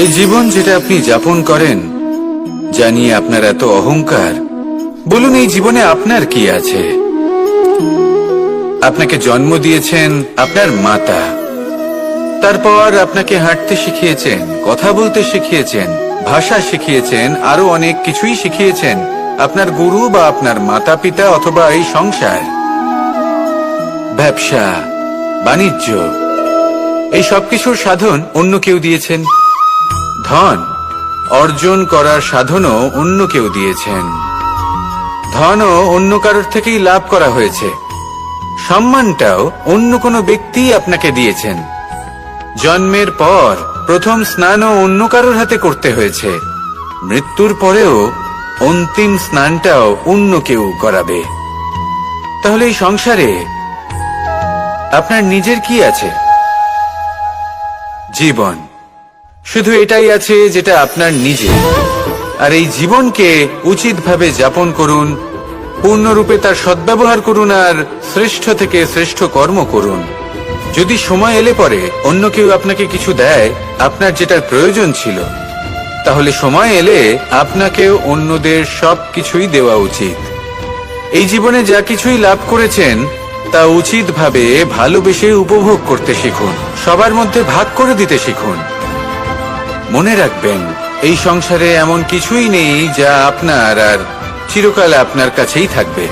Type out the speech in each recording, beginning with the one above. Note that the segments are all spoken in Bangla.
এই জীবন যেটা আপনি যাপন করেন, জানিয়ে আপনার এত অহংকার, বলুন এই জীবনে আপনার কি আছে? আপনাকে জন্ম দিয়েছেন আপনার মাতা, তারপর আপনাকে হাঁটতে শিখিয়েছেন, কথা বলতে শিখিয়েছেন, ভাষা শিখিয়েছেন, আরো অনেক কিছুই শিখিয়েছেন আপনার গুরু বা আপনার মাতা পিতা অথবা এই সংসার। ব্যবসা, বাণিজ্য, এই সবকিছুর সাধন অন্য কেউ দিয়েছেন। ধন অর্জন করার সাধনও অন্য কেউ দিয়েছেন। ধনও অন্য কারোর থেকেই লাভ করা হয়েছে। সম্মানটাও অন্য কোনো ব্যক্তি আপনাকে দিয়েছেন। জন্মের পর প্রথম স্নানও অন্য কারোর হাতে করতে হয়েছে। মৃত্যুর পরেও অন্তিম স্নানটাও অন্য কেউ করাবে। তাহলে এই সংসারে আপনার নিজের কি আছে? জীবন। শুধু এটাই আছে যেটা আপনার নিজের। আর এই জীবনকে উচিতভাবে যাপন করুন, পূর্ণরূপে তার সদ্ব্যবহার করুন, আর শ্রেষ্ঠ থেকে শ্রেষ্ঠ কর্ম করুন। যদি সময় এলে পরে অন্য কেউ আপনাকে কিছু দেয় আপনার যেটার প্রয়োজন ছিল, তাহলে সময় এলে আপনাকেও অন্যদের সব কিছুই দেওয়া উচিত। এই জীবনে যা কিছুই লাভ করেছেন তা উচিতভাবে ভালোবেসে উপভোগ করতে শিখুন, সবার মধ্যে ভাগ করে দিতে শিখুন। মনে রাখবেন, এই সংসারে এমন কিছুই নেই যা আপনার আর চিরকাল আপনার কাছেই থাকবে।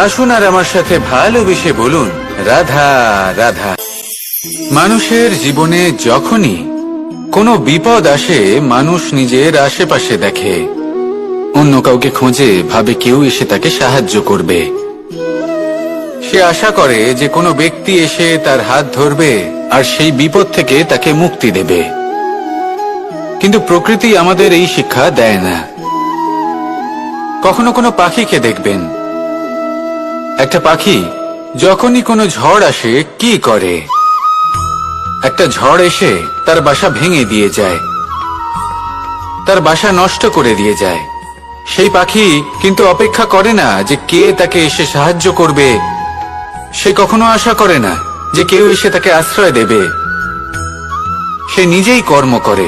আসুন আর আমার সাথে ভালোবেসে বলুন, রাধা রাধা। মানুষের জীবনে যখনই কোনো বিপদ আসে, মানুষ নিজের আশেপাশে দেখে, অন্য কাউকে খোঁজে, ভাবে কেউ এসে তাকে সাহায্য করবে। সে আশা করে যে কোনো ব্যক্তি এসে তার হাত ধরবে আর সেই বিপদ থেকে তাকে মুক্তি দেবে। কিন্তু প্রকৃতি আমাদের এই শিক্ষা দেয় না। কখনো কোনো পাখিকে দেখবেন, একটা পাখি যখনই কোনো ঝড় আসে কি করে? একটা ঝড় এসে তার বাসা ভেঙে দিয়ে যায়, তার বাসা নষ্ট করে দিয়ে যায়। সেই পাখি কিন্তু অপেক্ষা করে না যে কে তাকে এসে সাহায্য করবে। সে কখনো আশা করে না যে কেউ এসে তাকে আশ্রয় দেবে। সে নিজেই কর্ম করে,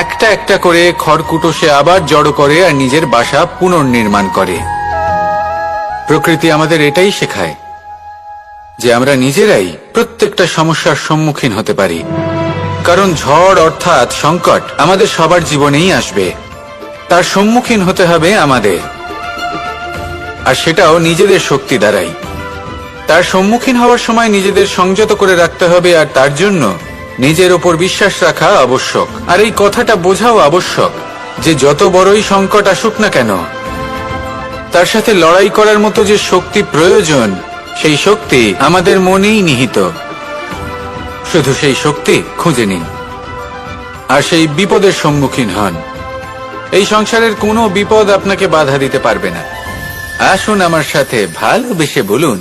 একটা একটা করে খড়কুটো সে আবার জড়ো করে আর নিজের বাসা পুনর্নির্মাণ করে। প্রকৃতি আমাদের এটাই শেখায় যে আমরা নিজেরাই প্রত্যেকটা সমস্যার সম্মুখীন হতে পারি। কারণ ঝড় অর্থাৎ সংকট আমাদের সবার জীবনেই আসবে, তার সম্মুখীন হতে হবে আমাদের, আর সেটাও নিজেদের শক্তি দ্বারাই। তার সম্মুখীন হওয়ার সময় নিজেদের সংযত করে রাখতে হবে, আর তার জন্য নিজের ওপর বিশ্বাস রাখা আবশ্যক। আর এই কথাটা বোঝাও আবশ্যক যে যত বড়ই সংকট আসুক না কেন, তার সাথে লড়াই করার মতো যে শক্তি প্রয়োজন, সেই শক্তি আমাদের মনেই নিহিত। শুধু সেই শক্তি খুঁজে নিন আর সেই বিপদের সম্মুখীন হন। এই সংসারের কোনো বিপদ আপনাকে বাধা দিতে পারবে না। আসুন আমার সাথে ভালোবেসে বলুন,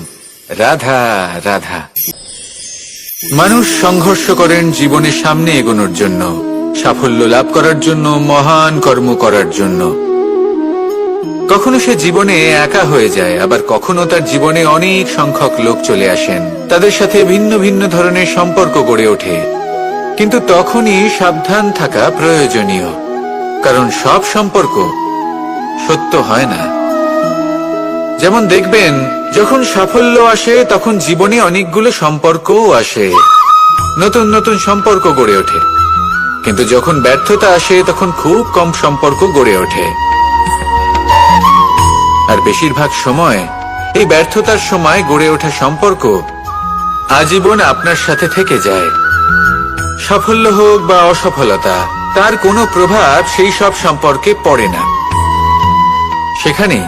রাধা রাধা। মানুষ সংঘর্ষ করেন জীবনের সামনে এগোনোর জন্য, সাফল্য লাভ করার জন্য, মহান কর্ম করার জন্য। কখনো সে জীবনে একা হয়ে যায়, আবার কখনো তার জীবনে অনেক সংখ্যক লোক চলে আসেন, তাদের সাথে ভিন্ন ভিন্ন ধরনের সম্পর্ক গড়ে ওঠে। কিন্তু তখনই সাবধান থাকা প্রয়োজনীয়, কারণ সব সম্পর্ক সত্য হয় না। যেমন দেখবেন, যখন সাফল্য আসে তখন জীবনে অনেকগুলো সম্পর্কও আসে, নতুন নতুন সম্পর্ক গড়ে ওঠে। কিন্তু যখন ব্যর্থতা আসে তখন খুব কম সম্পর্ক গড়ে ওঠে। আর বেশিরভাগ সময় এই ব্যর্থতার সময় গড়ে ওঠা সম্পর্ক আজীবন আপনার সাথে থেকে যায়। সাফল্য হোক বা অসফলতা, তার কোনো প্রভাব সেই সব সম্পর্কে পড়ে না। সেখানে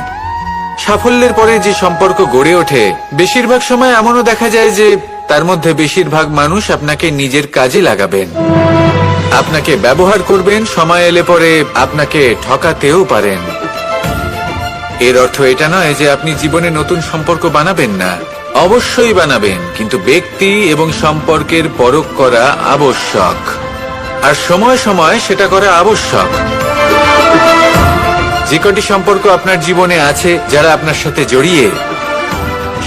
সাফল্যের পরে যে সম্পর্ক গড়ে ওঠে, বেশিরভাগ সময় এমনও দেখা যায় যে তার মধ্যে বেশিরভাগ মানুষ আপনাকে নিজের কাজে লাগাবেন, আপনাকে ব্যবহার করবেন, সময় এলে পরে আপনাকে ঠকাতেও পারেন। এর অর্থ এটা নয় যে আপনি জীবনে নতুন সম্পর্ক বানাবেন না, অবশ্যই বানাবেন, কিন্তু ব্যক্তি এবং সম্পর্কের পরখ করা আবশ্যক, আর সময় সময় সেটা করা আবশ্যক। যে কটি সম্পর্ক আপনার জীবনে আছে, যারা আপনার সাথে জড়িয়ে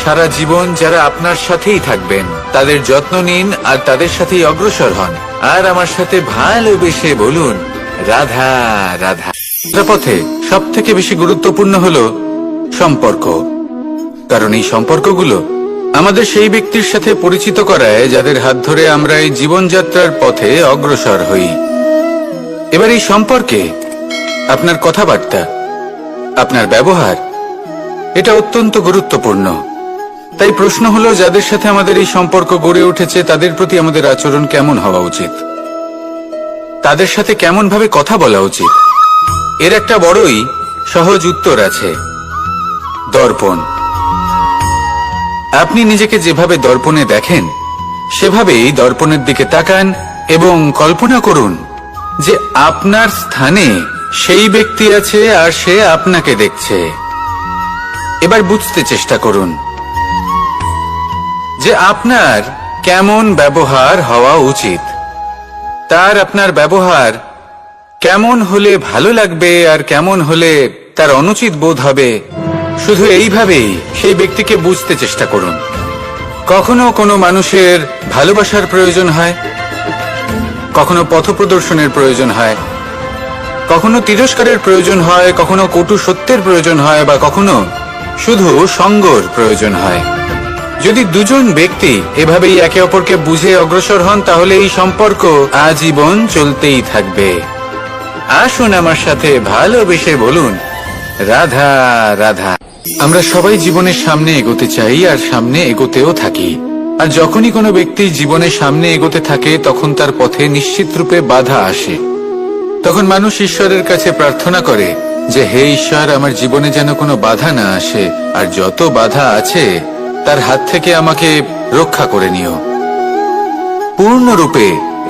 সারা জীবন, যারা আপনার সাথেই থাকবেন, তাদের যত্ন নিন আর তাদের সাথেই অগ্রসর হন। আর আমার সাথে ভালোবেসে বলুন, রাধা রাধা। পথে সব থেকে বেশি গুরুত্বপূর্ণ হলো সম্পর্ক, কারণ এই সম্পর্কগুলো আমাদের সেই ব্যক্তির সাথে পরিচিত করায় যাদের হাত ধরে আমরা এই জীবনযাত্রার পথে অগ্রসর হই। এবার এই সম্পর্কে আপনার কথাবার্তা, আপনার ব্যবহার, এটা অত্যন্ত গুরুত্বপূর্ণ। তাই প্রশ্ন হলো, যাদের সাথে আমাদের এই সম্পর্ক গড়ে উঠেছে তাদের প্রতি আমাদের আচরণ কেমন হওয়া উচিত, তাদের সাথে কেমন ভাবে কথা বলা উচিত। এর একটা বড়ই সহজ উত্তর আছে, দর্পণ। আপনি নিজেকে যেভাবে দর্পণে দেখেন সেভাবেই দর্পণের দিকে তাকান এবং কল্পনা করুন যে আপনার স্থানে সেই ব্যক্তি আছে আর সে আপনাকে দেখছে। এবার বুঝতে চেষ্টা করুন যে আপনার কেমন ব্যবহার হওয়া উচিত, তার আপনার ব্যবহার কেমন হলে ভালো লাগবে আর কেমন হলে তার অনুচিত বোধ হবে। শুধু এইভাবেই সেই ব্যক্তিকে বুঝতে চেষ্টা করুন। কখনো কোনো মানুষের ভালোবাসার প্রয়োজন হয়, কখনো পথপ্রদর্শনের প্রয়োজন হয়, কখনো তিরস্কারের প্রয়োজন হয়, কখনো কটু সত্যের প্রয়োজন হয়, বা কখনো শুধু সঙ্গর প্রয়োজন হয়। যদি দুজন ব্যক্তি এভাবেই একে অপরকে বুঝে অগ্রসর হন তাহলে এই সম্পর্ক আজীবন চলতেই থাকবে। আসুন আমার সাথে ভালোবেসে বলুন, রাধা রাধা। আমরা সবাই জীবনের সামনে এগোতে চাই আর সামনে এগোতেও থাকি। আর যখনই কোনো ব্যক্তি জীবনের সামনে এগোতে থাকে তখন তার পথে নিশ্চিত রূপে বাধা আসে। তখন মানুষ ঈশ্বরের কাছে প্রার্থনা করে যে, হে ঈশ্বর, আমার জীবনে যেন কোনো বাধা না আসে, আর যত বাধা আছে তার হাত থেকে আমাকে রক্ষা করে নিও। পূর্ণরূপে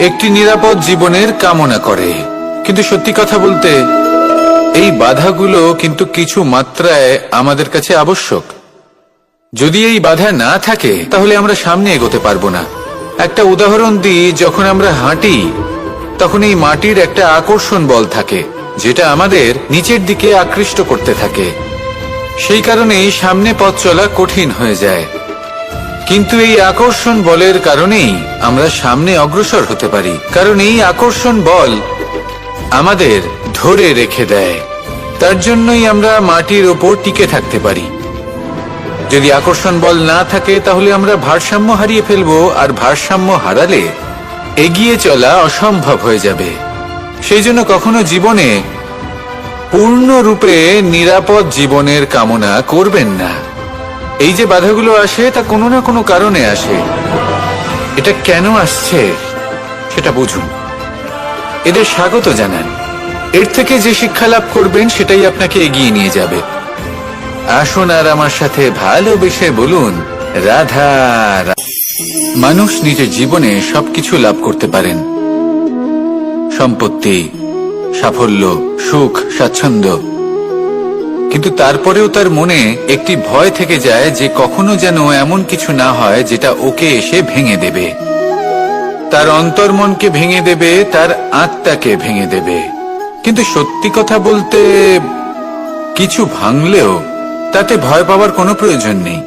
একটি নিরাপদ জীবনের কামনা করে। কিন্তু সত্যি কথা বলতে এই বাধাগুলো কিন্তু কিছু মাত্রায় আমাদের কাছে আবশ্যক। যদি এই বাধা না থাকে তাহলে আমরা সামনে এগোতে পারবো না। একটা উদাহরণ দিই, যখন আমরা হাঁটি তখন এই মাটির একটা আকর্ষণ বল থাকে যেটা আমাদের নিচের দিকে আকৃষ্ট করতে থাকে। সেই কারণেই সামনে পথ চলা কঠিন হয়ে যায়। কিন্তু এই আকর্ষণ বলের কারণেই আমরা সামনে অগ্রসর হতে পারি, কারণ এই আকর্ষণ বল আমাদের ধরে রেখে দেয়। তার জন্যই আমরা মাটির ওপর টিকে থাকতে পারি। যদি আকর্ষণ বল না থাকে তাহলে আমরা ভারসাম্য হারিয়ে ফেলবো, আর ভারসাম্য হারালে এগিয়ে চলা অসম্ভব হয়ে যাবে। সেই জন্য কখনো জীবনে পূর্ণরূপে নিরাপদ জীবনের কামনা করবেন না। এই যে বাধাগুলো আসে তা কোনো না কোনো কারণে আসে। এটা কেন আসছে সেটা বুঝুন, এদের স্বাগত জানান। এর থেকে যে শিক্ষা লাভ করবেন সেটাই আপনাকে এগিয়ে নিয়ে যাবে। আসুন আর আমার সাথে ভালোবেসে বলুন, রাধা রাধা। মানুষ নিজের জীবনে সবকিছু লাভ করতে পারেন, সম্পত্তি, সাফল্য, সুখ, স্বাচ্ছন্দ্য, কিন্তু তারপরেও তার মনে একটি ভয় থেকে যায় যে কখনো যেন এমন কিছু না হয় যেটা ওকে এসে ভেঙে দেবে, তার অন্তর্মনকে ভেঙে দেবে, তার আত্মাকে ভেঙে দেবে। কিন্তু সত্যি কথা বলতে কিছু ভাঙলেও তাতে ভয় পাওয়ার কোনো প্রয়োজন নেই।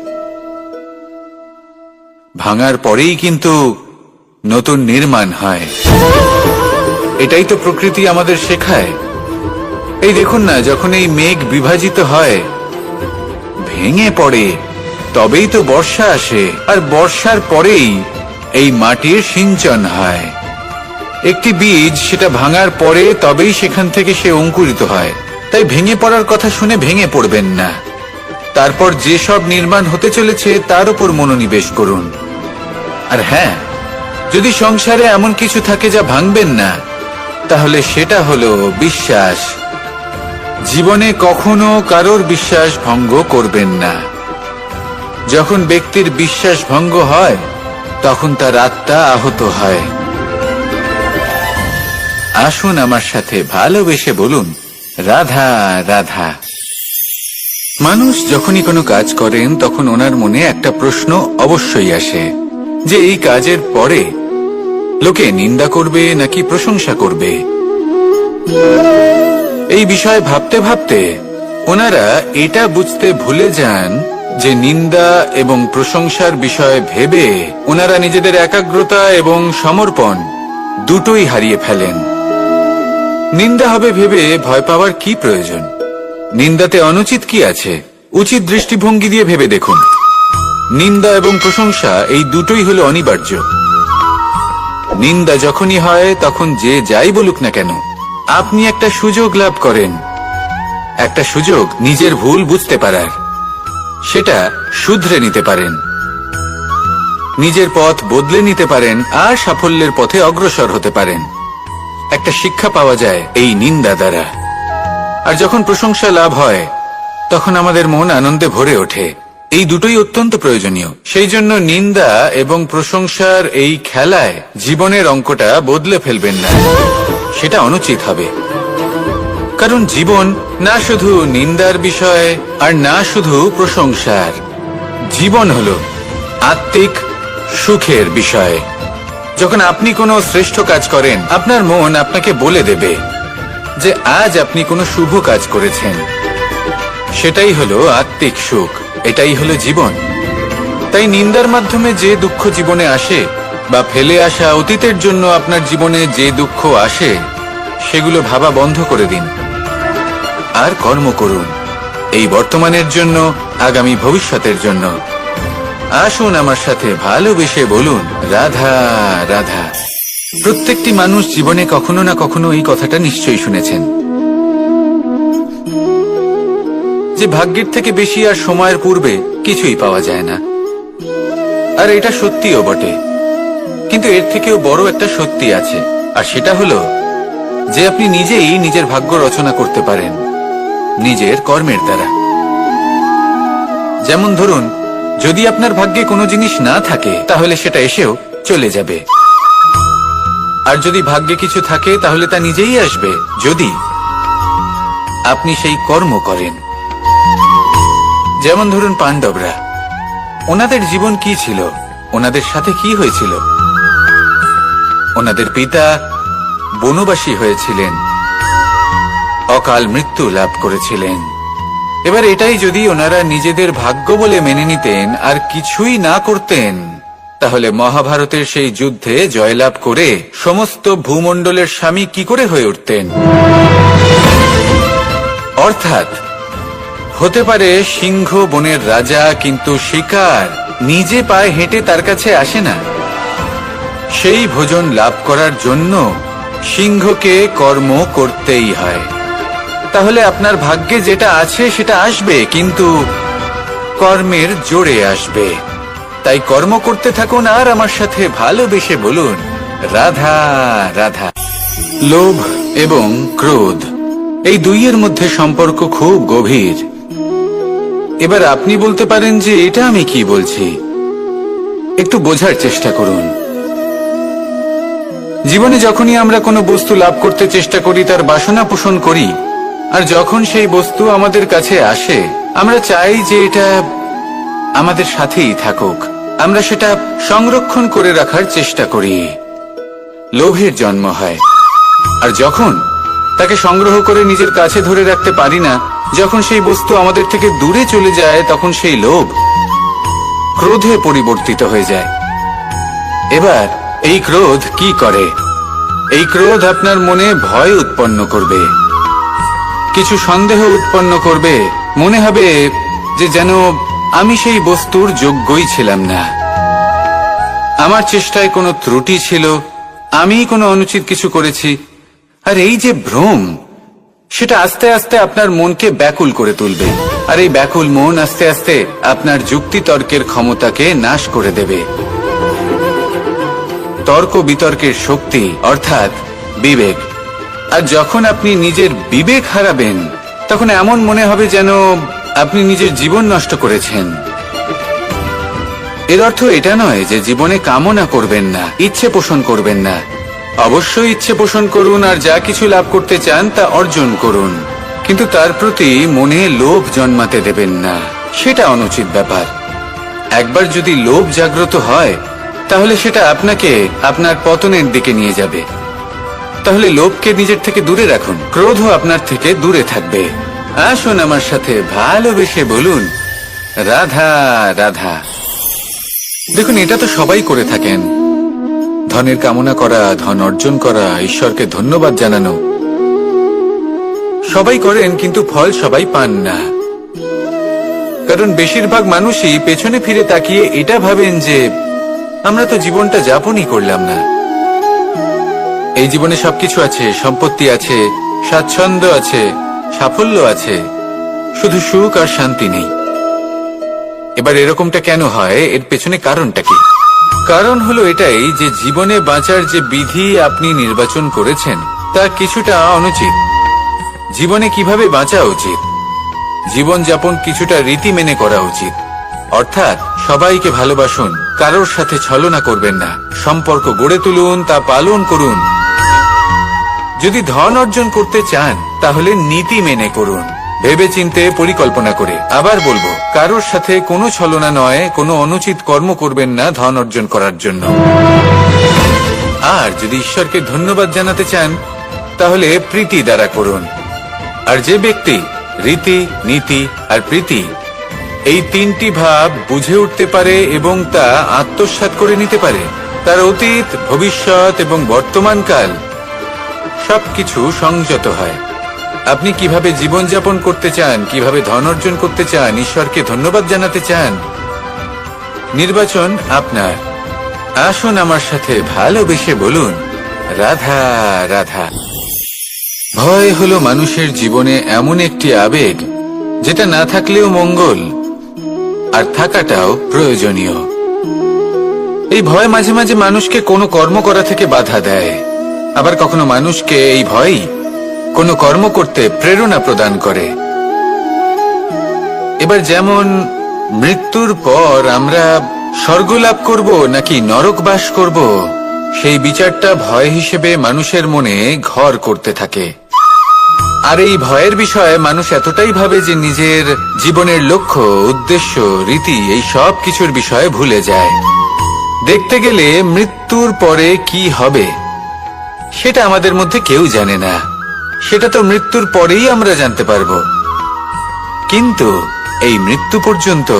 ভাঙার পরেই কিন্তু নতুন নির্মাণ হয়। এটাই তো প্রকৃতি আমাদের শেখায়। এই দেখুন না, যখন এই মেঘ বিভাজিত হয়, ভেঙে পড়ে, তবেই তো বর্ষা আসে, আর বর্ষার পরেই এই মাটির সিঞ্চন হয়। একটি বীজ সেটা ভাঙার পরে তবেই সেখান থেকে সে অঙ্কুরিত হয়। তাই ভেঙে পড়ার কথা শুনে ভেঙে পড়বেন না। তারপর যে সব নির্মাণ হতে চলেছে তার উপর মনোনিবেশ করুন। আর হ্যাঁ, যদি সংসারে এমন কিছু থাকে যা ভাঙবেন না, তাহলে সেটা হলো বিশ্বাস। জীবনে কখনো কারোর বিশ্বাস ভঙ্গ করবেন না। যখন ব্যক্তির বিশ্বাস ভঙ্গ হয় তখন তার আত্মা আহত হয়। আসুন আমার সাথে ভালোবেসে বলুন, রাধা রাধা। মানুষ যখনই কোনো কাজ করেন তখন ওনার মনে একটা প্রশ্ন অবশ্যই আসে যে এই কাজের পরে লোকে নিন্দা করবে নাকি প্রশংসা করবে। এই বিষয়ে ভাবতে ভাবতে ওনারা এটা বুঝতে ভুলে যান যে নিন্দা এবং প্রশংসার বিষয় ভেবে ওনারা নিজেদের একাগ্রতা এবং সমর্পণ দুটোই হারিয়ে ফেলেন। নিন্দা হবে ভেবে ভয় পাওয়ার কি প্রয়োজন? নিন্দাতে অনুচিত কি আছে? উচিত দৃষ্টিভঙ্গি দিয়ে ভেবে দেখুন। নিন্দা এবং প্রশংসা এই দুটোই হলো অনিবার্য। নিন্দা যখনই হয় তখন যে যাই বলুক না কেন, আপনি একটা সুযোগ লাভ করেন, একটা সুযোগ নিজের ভুল বুঝতে পারার। সেটা শুধরে নিতে পারেন, নিজের পথ বদলে নিতে পারেন আর সাফল্যের পথে অগ্রসর হতে পারেন। একটা শিক্ষা পাওয়া যায় এই নিন্দা দ্বারা। আর যখন প্রশংসা লাভ হয় তখন আমাদের মন আনন্দে ভরে ওঠে। এই দুটোই অত্যন্ত প্রয়োজনীয়। সেই জন্য নিন্দা এবং প্রশংসার এই খেলায় জীবনের অঙ্কটা বদলে ফেলবেন না, সেটা অনুচিত হবে। কারণ জীবন না শুধু নিন্দার বিষয় আর না শুধু প্রশংসার, জীবন হলো আত্মিক সুখের বিষয়। যখন আপনি কোনো শ্রেষ্ঠ কাজ করেন, আপনার মন আপনাকে বলে দেবে যে আজ আপনি কোনো শুভ কাজ করেছেন। সেটাই হলো আত্মিক সুখ, এটাই হলো জীবন। তাই নিন্দার মাধ্যমে যে দুঃখ জীবনে আসে বা ফেলে আসা অতীতের জন্য আপনার জীবনে যে দুঃখ আসে, সেগুলো ভাবা বন্ধ করে দিন আর কর্ম করুন এই বর্তমানের জন্য, আগামী ভবিষ্যতের জন্য। আসুন আমার সাথে ভালোবেসে বলুন রাধা রাধা। প্রত্যেকটি মানুষ জীবনে কখনো না কখনো এই কথাটা নিশ্চয়ই শুনেছেন যে ভাগ্যের থেকে বেশি আর সময়ের পূর্বে কিছুই পাওয়া যায় না। আর এটা সত্যিও বটে, কিন্তু এর থেকেও বড় একটা সত্যি আছে, আর সেটা হলো যে আপনি নিজেই নিজের ভাগ্য রচনা করতে পারেন নিজের কর্মের দ্বারা। যেমন ধরুন, যদি আপনার ভাগ্যে কোনো জিনিস না থাকে তাহলে সেটা এসেও চলে যাবে, আর যদি ভাগ্যে কিছু থাকে তাহলে তা নিজেই আসবে, যদি আপনি সেই কর্ম করেন। যেমন ধরুন পাণ্ডবরা, ওনাদের জীবন কি ছিল, ওনাদের সাথে কি হয়েছিল? ওনাদের পিতা বনবাসী হয়েছিলেন, অকাল মৃত্যু লাভ করেছিলেন। এবার এটাই যদি ওনারা নিজেদের ভাগ্য বলে মেনে নিতেন আর কিছুই না করতেন, তাহলে মহাভারতের সেই যুদ্ধে জয়লাভ করে সমস্ত ভূমণ্ডলের স্বামী কি করে হয়ে উঠতেন? অর্থাৎ হতে পারে সিংহ বনের রাজা, কিন্তু শিকার নিজে পায়ে হেঁটে তার কাছে আসে না। সেই ভোজন লাভ করার জন্য সিংহকে কর্ম করতেই হয়। তাহলে আপনার ভাগ্যে যেটা আছে সেটা আসবে, কিন্তু কর্মের জোরে আসবে। তাই কর্ম করতে থাকুন আর আমার সাথে ভালোবেসে বলুন রাধা রাধা। লোভ এবং ক্রোধ, এই দুইয়ের মধ্যে সম্পর্ক খুব গভীর। এবার আপনি বলতে পারেন যে এটা আমি কি বলছি, একটু বোঝার চেষ্টা করুন। জীবনে যখনই আমরা কোনো বস্তু লাভ করতে চেষ্টা করি, তার বাসনা পোষণ করি, আর যখন সেই বস্তু আমাদের কাছে আসে, আমরা চাই যে এটা আমাদের সাথেই থাকুক, আমরা সেটা সংরক্ষণ করে রাখার চেষ্টা করি। লোভের জন্ম হয়, আর যখন তাকে সংগ্রহ করে নিজের কাছে ধরে রাখতে পারি না, যখন সেই বস্তু আমাদের থেকে দূরে চলে যায়, তখন সেই লোভ ক্রোধে পরিবর্তিত হয়ে যায়। এবার এই ক্রোধ কি করে? এই ক্রোধ আপনার মনে ভয় উৎপন্ন করবে, কিছু সন্দেহ উৎপন্ন করবে, মনে হবে যে যেন আমি সেই বস্তুর যোগ্যই ছিলাম না, আমার চেষ্টায় কোনো ত্রুটি ছিল, আমি কোনো অনুচিত কিছু করেছি। আর এই যে ভ্রম, সেটা আস্তে আস্তে আপনার মনকে ব্যাকুল করে তুলবে, আর এই ব্যাকুল মন আস্তে আস্তে আপনার যুক্তি তর্কের ক্ষমতাকে নাশ করে দেবে। তর্ক বিতর্কের শক্তি অর্থাৎ বিবেক। আর যখন আপনি নিজের বিবেক হারাবেন, তখন এমন মনে হবে যেন আপনি নিজের জীবন নষ্ট করেছেন। এর অর্থ এটা নয় যে জীবনে কামনা করবেন না, ইচ্ছে পোষণ করবেন না। অবশ্যই ইচ্ছে পোষণ করুন, আর যা কিছু লাভ করতে চান তা অর্জন করুন, কিন্তু তার প্রতি মনে লোভ জন্মাতে দেবেন না, সেটা অনুচিত ব্যাপার। একবার যদি লোভ জাগ্রত হয়, তাহলে সেটা আপনাকে আপনার পতনের দিকে নিয়ে যাবে। তাহলে লোভকে নিজের থেকে দূরে রাখুন, ক্রোধও আপনার থেকে দূরে থাকবে। আসুন আমার সাথে ভালোবেসে বলুন রাধা রাধা। দেখুন, এটা তো সবাই করে থাকেন। ধনের কামনা করা, ধন অর্জন করা, ঈশ্বরকে ধন্যবাদ জানানো সবাই করেন, কিন্তু ফল সবাই পান না। কারণ বেশিরভাগ মানুষই পেছনে ফিরে তাকিয়ে এটা ভাবেন যে আমরা তো জীবনটা যাপনই করলাম না। এই জীবনে সবকিছু আছে, সম্পত্তি আছে, স্বাচ্ছন্দ্য আছে, সাফল্য আছে, শুধু সুখ আর শান্তি নেই। এবার এরকমটা কেন হয়? এর পেছনে কারণটা কি? কারণ হলো এটাই যে জীবনে বাঁচার যে বিধি আপনি নির্বাচন করেছেন তা কিছুটা অনুচিত। জীবনে কিভাবে বাঁচা উচিত, জীবন যাপন কিছুটা রীতি মেনে করা উচিত। অর্থাৎ সবাইকে ভালোবাসুন, কারোর সাথে ছলনা করবেন না, সম্পর্ক গড়ে তুলুন, তা পালন করুন। যদি ধন অর্জন করতে চান তাহলে নীতি মেনে করুন, ভেবেচিন্তে পরিকল্পনা করে। আবার বলবো, কারোর সাথে কোনো ছলনা নয়, কোনো অনুচিত কর্ম করবেন না ধন অর্জন করার জন্য। আর যদি ঈশ্বরকে ধন্যবাদ জানাতে চান তাহলে প্রীতি দ্বারা করুন। আর যে ব্যক্তি রীতি, নীতি আর প্রীতি এই তিনটি ভাব বুঝে উঠতে পারে এবং তা আত্মসাৎ করে নিতে পারে, তার অতীত, ভবিষ্যৎ এবং বর্তমানকাল সবকিছু সংযত হয়। আপনি কিভাবে জীবনযাপন করতে চান, কিভাবে ধন অর্জন করতে চান, ঈশ্বরকে ধন্যবাদ জানাতে চান, নির্বাচন আপনার। আসুন আমার সাথে ভালোবেসে বলুন, রাধা রাধা। ভয় হলো মানুষের জীবনে এমন একটি আবেগ যেটা না থাকলেও মঙ্গল, আর থাকাটাও প্রয়োজনীয়। এই ভয় মাঝে মাঝে মানুষকে কোনো কর্ম করা থেকে বাধা দেয়, আবার কখনো মানুষকে এই ভয়ই কোনো কর্ম করতে প্রেরণা প্রদান করে। এবার যেমন মৃত্যুর পর আমরা স্বর্গ লাভ করব নাকি নরক বাস করব, সেই বিচারটা ভয় হিসেবে মানুষের মনে ঘর করতে থাকে। আর এই ভয়ের বিষয়ে মানুষ এতটাই ভাবে যে নিজের জীবনের লক্ষ্য, উদ্দেশ্য, রীতি এই সব কিছুর বিষয়ে ভুলে যায়। দেখতে গেলে মৃত্যুর পরে কি হবে সেটা আমাদের মধ্যে কেউ জানে না, সেটা তো মৃত্যুর পরেই আমরা জানতে পারবো। কিন্তু এই মৃত্যু পর্যন্ত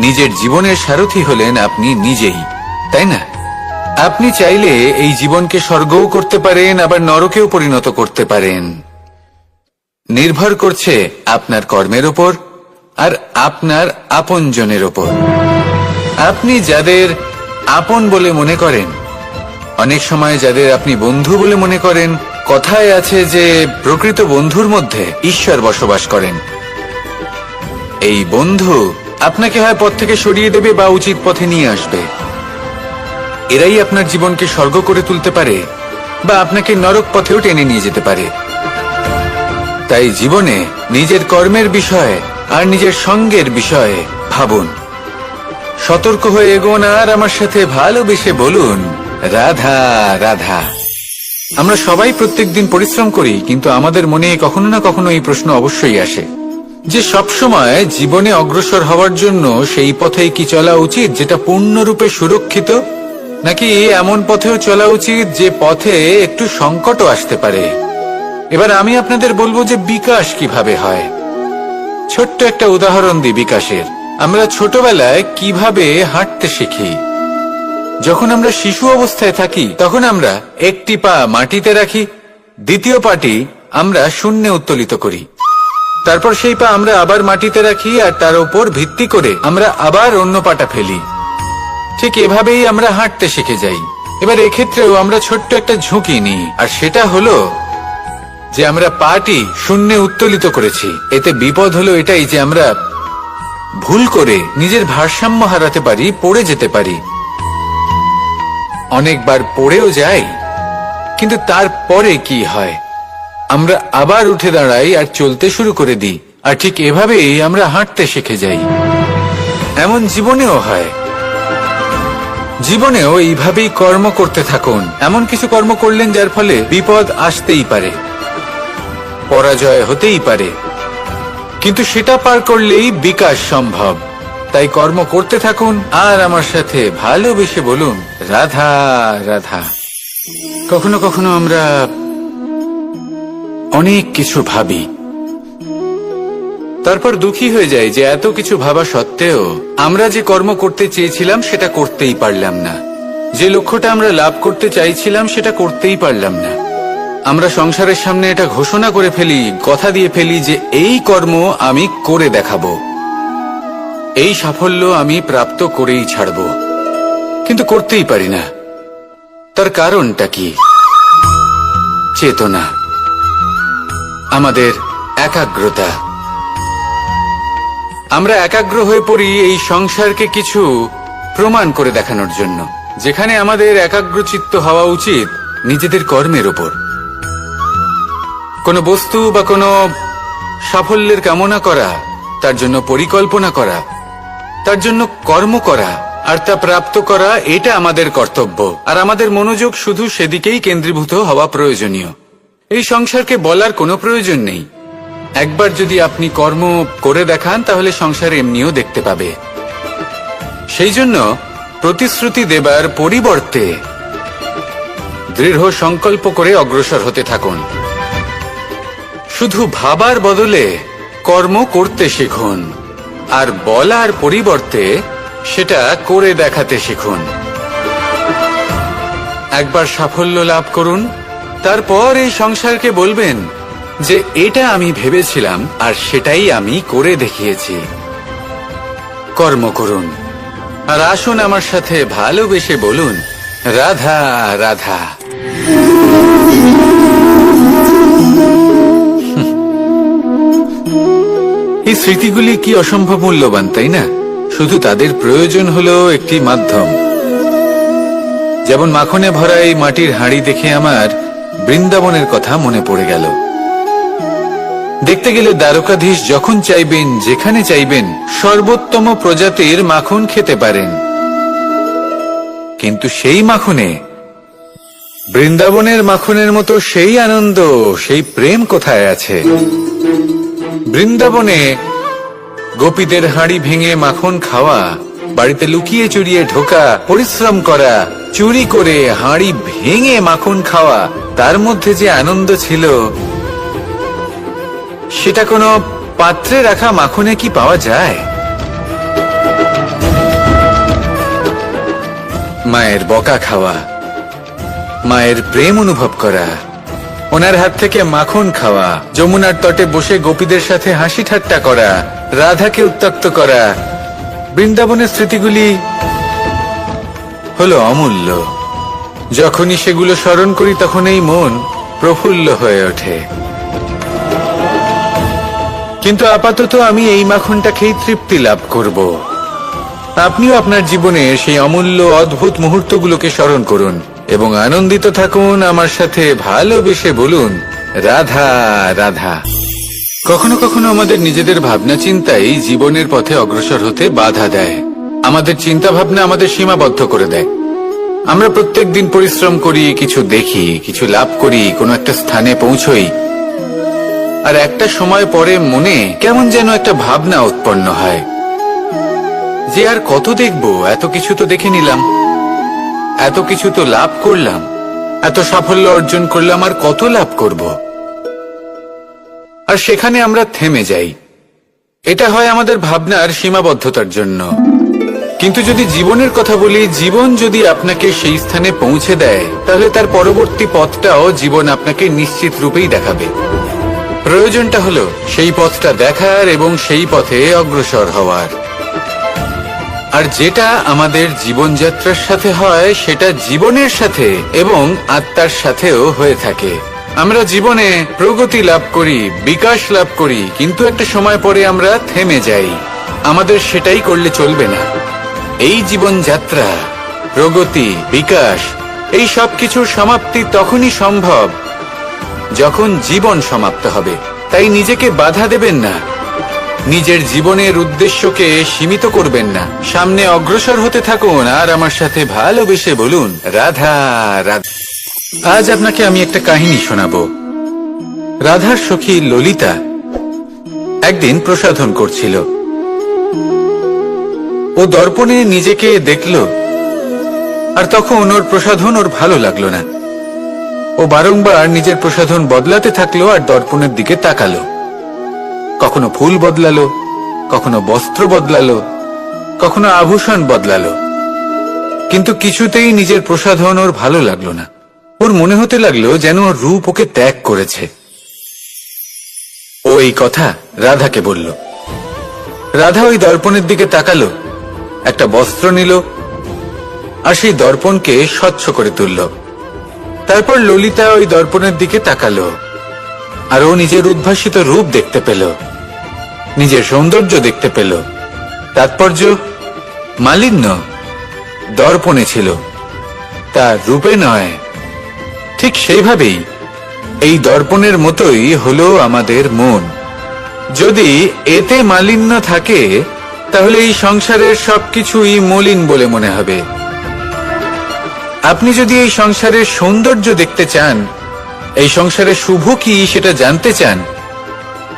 নিজের জীবনের সারথি হলেন আপনি নিজেই, তাই না? আপনি চাইলে এই জীবনকে স্বর্গও করতে পারেন, আবার নরকেও পরিণত করতে পারেন। নির্ভর করছে আপনার কর্মের ওপর আর আপনার আপনজনের ওপর। আপনি যাদের আপন বলে মনে করেন, অনেক সময় যাদের আপনি বন্ধু বলে মনে করেন, কথায় আছে যে প্রকৃত বন্ধুর মধ্যে ঈশ্বর বসবাস করেন। এই বন্ধু আপনাকে হয় পথ থেকে সরিয়ে দেবে বা উচিত পথে নিয়ে আসবে। এরাই আপনার জীবনকে স্বর্গ করে তুলতে পারে বা আপনাকে নরক পথেও টেনে নিয়ে যেতে পারে। তাই জীবনে নিজের কর্মের বিষয়ে আর নিজের সঙ্গের বিষয়ে ভাবুন, সতর্ক হয়ে এগোন, আর আমার সাথে ভালোবেসে বলুন, রাধা রাধা। আমরা সবাই প্রত্যেকদিন পরিশ্রম করি, কিন্তু আমাদের মনে কখনো না কখনো এই প্রশ্ন অবশ্যই আসে যে সবসময় জীবনে অগ্রসর হওয়ার জন্য সেই পথেই কি চলা উচিত যেটা পূর্ণরূপে সুরক্ষিত, নাকি এমন পথেও চলা উচিত যে পথে একটু সংকটও আসতে পারে। এবার আমি আপনাদের বলবো যে বিকাশ কিভাবে হয়। ছোট্ট একটা উদাহরণ দিই বিকাশের। আমরা ছোটবেলায় কিভাবে হাঁটতে শিখি। যখন আমরা শিশু অবস্থায় থাকি তখন আমরা একটি পা মাটিতে রাখি, দ্বিতীয় পাটি আমরা শূন্যে উত্তোলিত করি, তারপর সেই পা আমরা আবার মাটিতে রাখি আর তার উপর ভিত্তি করে আমরা আবার অন্য পাটা ফেলি। ঠিক এভাবেই আমরা হাঁটতে শিখে যাই। এবার এক্ষেত্রেও আমরা ছোট্ট একটা ঝুঁকি নিই, আর সেটা হলো যে আমরা পাটি শূন্যে উত্তোলিত করেছি। এতে বিপদ হলো এটাই যে আমরা ভুল করে নিজের ভারসাম্য হারাতে পারি, পড়ে যেতে পারি। অনেকবার পড়েও যাই, কিন্তু তারপরে কি হয়, আমরা আবার উঠে দাঁড়াই আর চলতে শুরু করে দিই, আর ঠিক এভাবেই আমরা হাঁটতে শিখে যাই। এমন জীবনেও হয়। জীবনেও এইভাবেই কর্ম করতে থাকুন। এমন কিছু কর্ম করলেন যার ফলে বিপদ আসতেই পারে, পরাজয় হতেই পারে, কিন্তু সেটা পার করলেই বিকাশ সম্ভব। তাই কর্ম করতে থাকুন আর আমার সাথে ভালোবেসে বলুন, রাধা রাধা। কখনো কখনো আমরা অনেক কিছু ভাবি, তারপর দুঃখী হয়ে যাই যে এত কিছু ভাবা সত্ত্বেও আমরা যে কর্ম করতে চেয়েছিলাম সেটা করতেই পারলাম না। যে লক্ষ্যটা আমরা লাভ করতে চাইছিলাম সেটা করতেই পারলাম না। আমরা সংসারের সামনে এটা ঘোষণা করে ফেলি, কথা দিয়ে ফেলি যে এই কর্ম আমি করে দেখাবো, এই সাফল্য আমি প্রাপ্ত করেই ছাড়ব, কিন্তু করতেই পারি না। তার কারণটা কি? চেতনা, আমাদের একাগ্রতা। আমরা একাগ্র হয়ে পড়ি এই সংসারকে কিছু প্রমাণ করে দেখানোর জন্য, যেখানে আমাদের একাগ্রচিত্ত হওয়া উচিত নিজেদের কর্মের উপর। কোনো বস্তু বা কোনো সাফল্যের কামনা করা, তার জন্য পরিকল্পনা করা, তার জন্য কর্ম করা আর তা প্রাপ্ত করা, এটা আমাদের কর্তব্য। আর আমাদের মনোযোগ শুধু সেদিকেই কেন্দ্রীভূত হওয়া প্রয়োজনীয়। এই সংসারকে বলার কোনো প্রয়োজন নেই। একবার যদি আপনি কর্ম করে দেখান তাহলে সংসার এমনিও দেখতে পাবে। সেই জন্য প্রতিশ্রুতি দেবার পরিবর্তে দৃঢ় সংকল্প করে অগ্রসর হতে থাকুন। শুধু ভাবার বদলে কর্ম করতে শিখুন, আর বলার পরিবর্তে সেটা করে দেখাতে শিখুন। একবার সাফল্য লাভ করুন, তারপর এই সংসারকে বলবেন যে এটা আমি ভেবেছিলাম আর সেটাই আমি করে দেখিয়েছি। কর্ম করুন, আর আসুন আমার সাথে ভালোবেসে বলুন, রাধা রাধা। এই স্মৃতিগুলি কি অসম্ভব মূল্যবান, তাই না? শুধু তাদের প্রয়োজন হলো একটি মাধ্যম। যেমন মাখনে ভরা এই মাটির হাঁড়ি দেখে আমার বৃন্দাবনের কথা মনে পড়ে গেল। দেখতে গেলে দ্বারকাধীশ যখন চাইবেন, যেখানে চাইবেন, সর্বোত্তম প্রজাতির মাখন খেতে পারেন, কিন্তু সেই মাখনে, বৃন্দাবনের মাখনের মতো সেই আনন্দ, সেই প্রেম কোথায় আছে? বৃন্দাবনে গোপীদের হাঁড়ি ভেঙে মাখন খাওয়া, বাড়িতে লুকিয়ে চুরিয়ে ঢোকা, পরিশ্রম করা, চুরি করে হাঁড়ি ভেঙে মাখন খাওয়া, তার মধ্যে যে আনন্দ ছিল সেটা কোনো পাত্রে রাখা মাখনে কি পাওয়া যায়? মায়ের বকা খাওয়া, মায়ের প্রেম অনুভব করা, ওনার হাত থেকে মাখন খাওয়া, যমুনার তটে বসে গোপীদের সাথে হাসি ঠাট্টা করা, রাধাকে উত্ত্যক্ত করা, বৃন্দাবনের স্মৃতিগুলি হলো অমূল্য। যখনই সেগুলো স্মরণ করি তখন এই মন প্রফুল্ল হয়ে ওঠে। কিন্তু আপাতত আমি এই মাখনটা খেয়ে তৃপ্তি লাভ করব। আপনিও আপনার জীবনে সেই অমূল্য অদ্ভুত মুহূর্তগুলোকে স্মরণ করুন এবং আনন্দিত থাকুন। আমার সাথে ভালোবেসে বলুন, রাধা রাধা। কখনো কখনো আমাদের নিজেদের ভাবনা চিন্তাই জীবনের পথে অগ্রসর হতে বাধা দেয়। আমাদের চিন্তা ভাবনা আমাদের সীমাবদ্ধ করে দেয়। আমরা প্রত্যেক দিন পরিশ্রম করি, কিছু দেখি, কিছু লাভ করি, কোনো একটা স্থানে পৌঁছই, আর একটা সময় পরে মনে কেমন যেন একটা ভাবনা উৎপন্ন হয় যে আর কত দেখব, এত কিছু তো দেখে নিলাম, এত কিছু তো লাভ করলাম, এত সাফল্য অর্জন করলাম, আর কত লাভ করব? আর সেখানে আমরা থেমে যাই। এটা হয় আমাদের ভাবনার সীমাবদ্ধতার জন্য। কিন্তু যদি জীবনের কথা বলি, জীবন যদি আপনাকে সেই স্থানে পৌঁছে দেয়, তাহলে তার পরবর্তী পথটাও জীবন আপনাকে নিশ্চিত রূপেই দেখাবে। প্রয়োজনটা হলো সেই পথটা দেখার এবং সেই পথে অগ্রসর হওয়ার। আর যেটা আমাদের জীবনযাত্রার সাথে হয় সেটা জীবনের সাথে এবং আত্মার সাথেও হয়ে থাকে। আমরা জীবনে প্রগতি লাভ করি, বিকাশ লাভ করি, কিন্তু একটা সময় পরে আমরা থেমে যাই। আমাদের সেটাই করলে চলবে না। এই জীবনযাত্রা, প্রগতি, বিকাশ, এই সব কিছুর সমাপ্তি তখনই সম্ভব যখন জীবন সমাপ্ত হবে। তাই নিজেকে বাধা দেবেন না, নিজের জীবনের উদ্দেশ্যকে সীমিত করবেন না। সামনে অগ্রসর হতে থাকুন আর আমার সাথে ভালোবেসে বলুন, রাধা রাধা। আজ আপনাকে আমি একটা কাহিনী শোনাবো। রাধার সখী ললিতা একদিন প্রসাধন করছিল। ও দর্পণে নিজেকে দেখল, আর তখন ওর প্রসাধন ওর ভালো লাগলো না। ও বারংবার নিজের প্রসাধন বদলাতে থাকলো আর দর্পণের দিকে তাকালো। কখনো ফুল বদলালো, কখনো বস্ত্র বদলালো, কখনো আভূষণ বদলালো। কিন্তু কিছুতেই নিজের প্রসাধন ওর ভালো লাগলো না। ওর মনে হতে লাগলো যেন ওর রূপ ওকে ত্যাগ করেছে। ও এই কথা রাধাকে বলল। রাধা ওই দর্পণের দিকে তাকালো, একটা বস্ত্র নিল আর সেই দর্পণকে স্বচ্ছ করে তুলল। তারপর ললিতা ওই দর্পণের দিকে তাকালো আর ও নিজের উদ্ভাসিত রূপ দেখতে পেল, নিজের সৌন্দর্য দেখতে পেল। তাৎপর্য মালিন্য দর্পণে ছিল, তার রূপে নয়। ঠিক সেইভাবেই এই দর্পণের মতোই হলো আমাদের মন। যদি এতে মালিন্য থাকে তাহলে এই সংসারের সবকিছুই মলিন বলে মনে হবে। আপনি যদি এই সংসারের সৌন্দর্য দেখতে চান, এই সংসারের শুভ কি সেটা জানতে চান,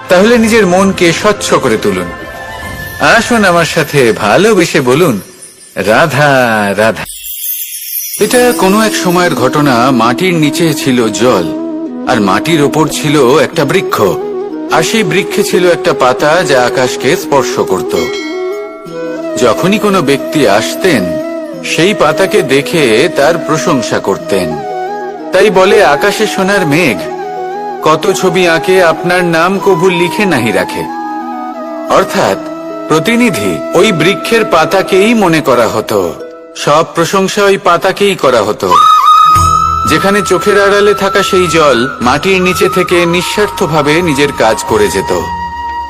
তাহলে নিজের মনকে স্বচ্ছ করে তুলুন। আসুন আমার সাথে ভালোবেসে বলুন, রাধা রাধা। এটা কোনো এক সময়ের ঘটনা। মাটির নিচে ছিল জল আর মাটির ওপর ছিল একটা বৃক্ষ, আর সেই বৃক্ষে ছিল একটা পাতা যা আকাশকে স্পর্শ করত। যখনই কোনো ব্যক্তি আসতেন সেই পাতাকে দেখে তার প্রশংসা করতেন। তাই বলে আকাশে সোনার মেঘ কত ছবি আঁকে, আপনার নাম কবু লিখে নাহি রাখে। অর্থাৎ প্রতিনিধি ওই বৃক্ষের পাতাকেই মনে করা হতো, সব প্রশংসা ওই পাতাকেই করা হতো। যেখানে চোখের আড়ালে থাকা সেই জল মাটির নিচে থেকে নিঃস্বার্থভাবে নিজের কাজ করে যেত,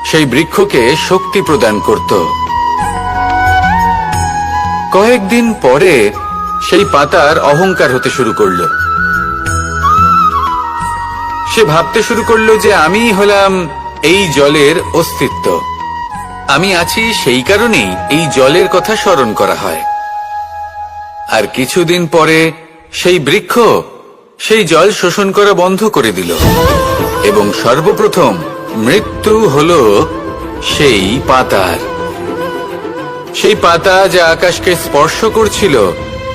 সেই বৃক্ষকে শক্তি প্রদান করত। কয়েকদিন পরে সেই পাতার অহংকার হতে শুরু করলো। সে ভাবতে শুরু করলো যে আমি হলাম এই জলের অস্তিত্ব, আমি আছি সেই কারণেই এই জলের কথা স্মরণ করা হয়। আর কিছুদিন পরে সেই বৃক্ষ সেই জল শোষণ করা বন্ধ করে দিল এবং সর্বপ্রথম মৃত্যু হলো সেই পাতার। সেই পাতা যা আকাশকে স্পর্শ করছিল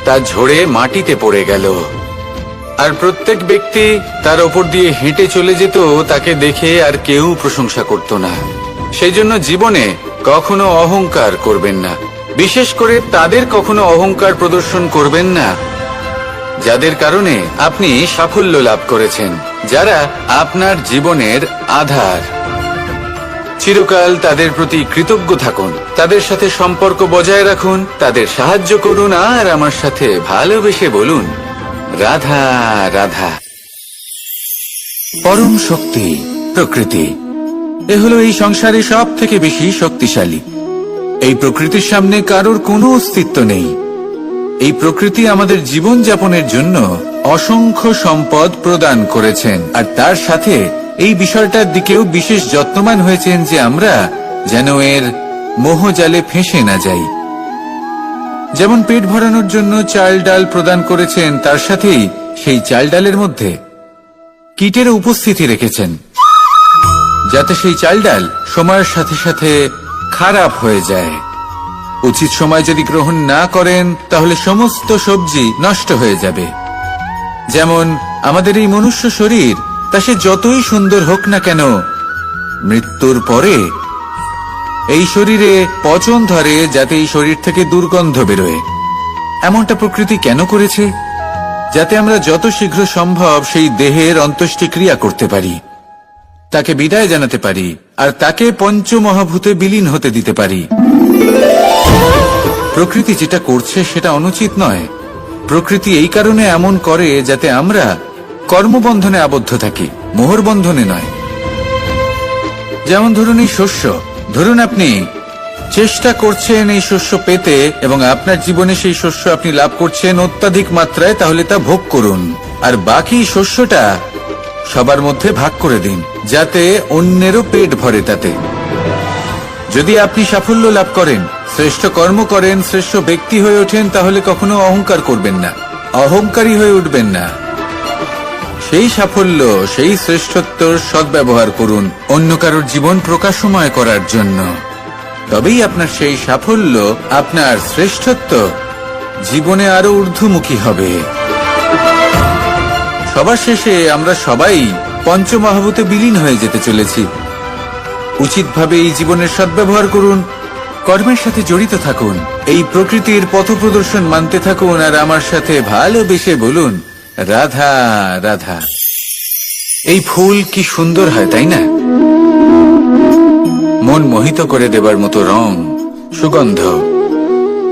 তা ঝরে মাটিতে পড়ে গেল, আর প্রত্যেক ব্যক্তি তার ওপর দিয়ে হেঁটে চলে যেত, তাকে দেখে আর কেউ প্রশংসা করত না। সেই জন্য জীবনে কখনো অহংকার করবেন না, বিশেষ করে তাদের কখনো অহংকার প্রদর্শন করবেন না যাদের কারণে আপনি সাফল্য লাভ করেছেন, যারা আপনার জীবনের আধার। চিরকাল তাদের প্রতি কৃতজ্ঞ থাকুন, তাদের সাথে সম্পর্ক বজায় রাখুন, তাদের সাহায্য করুন আর আমার সাথে ভালোবেসে বলুন, রাধা রাধা। পরম শক্তি প্রকৃতি, এ হলো এই সংসারে সব থেকে বেশি শক্তিশালী। এই প্রকৃতির সামনে কারোর কোনো অস্তিত্ব নেই। এই প্রকৃতি আমাদের জীবন যাপনের জন্য অসংখ্য সম্পদ প্রদান করেছেন, আর তার সাথে এই বিষয়টার দিকেও বিশেষ যত্নবান হয়েছেন যে আমরা যেন এর মোহজালে ফেঁসে না যাই। যেমন পেট ভরানোর জন্য চাল ডাল প্রদান করেছেন, তার সাথেই সেই চাল ডালের মধ্যে কীটের উপস্থিতি রেখেছেন, যাতে সেই চাল ডাল সময়ের সাথে সাথে খারাপ হয়ে যায়। উচিত সময় যদি গ্রহণ না করেন তাহলে সমস্ত সবজি নষ্ট হয়ে যাবে। যেমন আমাদের এই মনুষ্য শরীর, তা সে যতই সুন্দর হোক না কেন, মৃত্যুর পরে এই শরীরে পচন ধরে, যাতে এই শরীর থেকে দুর্গন্ধ বেরোয়। এমনটা প্রকৃতি কেন করেছে? যাতে আমরা যত শীঘ্র সম্ভব সেই দেহের অন্ত্যেষ্টিক্রিয়া করতে পারি, তাকে বিদায় জানাতে পারি, আর তাকে পঞ্চমহাভূতে বিলীন হতে দিতে পারি। প্রকৃতি যেটা করছে সেটা অনুচিত নয়। প্রকৃতি এই কারণে এমন করে যাতে আমরা কর্মবন্ধনে আবদ্ধ থাকি, মোহর বন্ধনে নয়। যেমন ধরুন এই শস্য, ধরুন আপনি চেষ্টা করছেন এই শস্য পেতে এবং আপনার জীবনে সেই শস্য আপনি লাভ করছেন অত্যাধিক মাত্রায়, তাহলে তা ভোগ করুন আর বাকি শস্যটা সবার মধ্যে ভাগ করে দিন, যাতে অন্যেরও পেট ভরে তাতে। যদি আপনি সাফল্য লাভ করেন, শ্রেষ্ঠ কর্ম করেন, শ্রেষ্ঠ ব্যক্তি হয়ে ওঠেন, তাহলে কখনো অহংকার করবেন না, অহংকারী হয়ে উঠবেন না। সেই সাফল্য, সেই শ্রেষ্ঠত্বর সদ্ব্যবহার করুন অন্য কারোর জীবন প্রকাশময় করার জন্য। তবেই আপনার সেই সাফল্য, আপনার শ্রেষ্ঠত্ব জীবনে আরো ঊর্ধ্বমুখী হবে। সবার শেষে আমরা সবাই পঞ্চমহাভূতে বিলীন হয়ে যেতে চলেছি। উচিতভাবে এই জীবনের সদ্ব্যবহার করুন, কর্মের সাথে জড়িত থাকুন, এই প্রকৃতির পথপ্রদর্শন মানতে থাকুন, আর আমার সাথে ভালোবেসে বলুন রাধা রাধা। এই ফুল কি সুন্দর হয়, তাই না? মন মোহিত করে দেবার মতো রং, সুগন্ধ,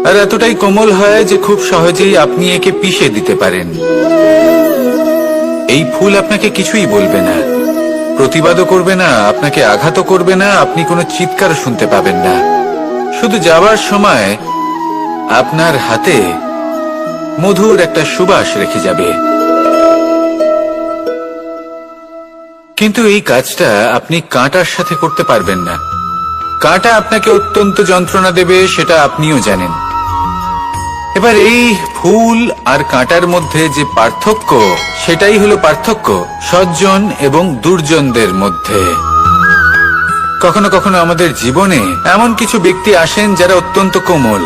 আর এতটাই কোমল হয় যে খুব সহজেই আপনি একে পিষে দিতে পারেন। এই ফুল আপনাকে কিছুই বলবে না, প্রতিবাদও করবে না, আপনাকে আঘাতও করবে না, আপনি কোনো চিৎকার শুনতে পাবেন না। শুধু যাওয়ার সময় আপনার হাতে মধুর একটা সুবাস রেখে যাবে। কিন্তু এই কাজটা আপনি কাঁটার সাথে করতে পারবেন না। কাঁটা আপনাকে অত্যন্ত যন্ত্রণা দেবে, সেটা আপনিও জানেন। এবার এই ফুল আর কাঁটার মধ্যে যে পার্থক্য, সেটাই হলো পার্থক্য সজ্জন এবং দুর্জনদের মধ্যে। কখনো কখনো আমাদের জীবনে এমন কিছু ব্যক্তি আসেন যারা অত্যন্ত কোমল,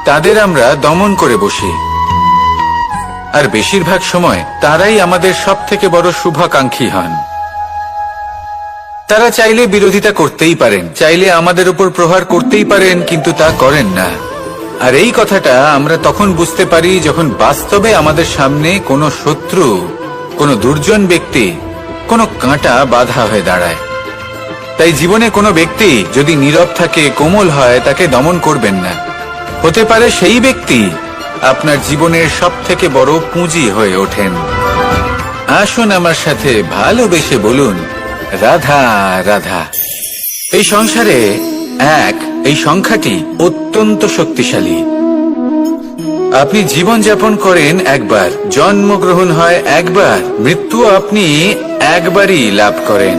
তাদের আমরা দমন করে বসি, আর বেশিরভাগ সময় তারাই আমাদের সবথেকে বড় শুভাকাঙ্ক্ষী হন। তারা চাইলে বিরোধিতা করতেই পারেন, চাইলে আমাদের উপর প্রহার করতেই পারেন, কিন্তু তা করেন না। আর এই কথাটা আমরা তখন বুঝতে পারি যখন বাস্তবে আমাদের সামনে কোনো শত্রু, কোনো দুর্জন ব্যক্তি, কোনো কাঁটা বাধা হয়ে দাঁড়ায়। তাই জীবনে কোনো ব্যক্তি যদি নীরব থাকে, কোমল হয়, তাকে দমন করবেন না। হতে পারে সেই ব্যক্তি আপনার জীবনের সবথেকে বড় পুঁজি হয়ে ওঠেন। আসুন আমার সাথে ভালোবেসে বলুন রাধা রাধা। এই সংসারে এক, এই সংখ্যাটি অত্যন্ত শক্তিশালী। আপনি জীবন যাপন করেন একবার, জন্মগ্রহণ হয় একবার, মৃত্যু আপনি একবারই লাভ করেন।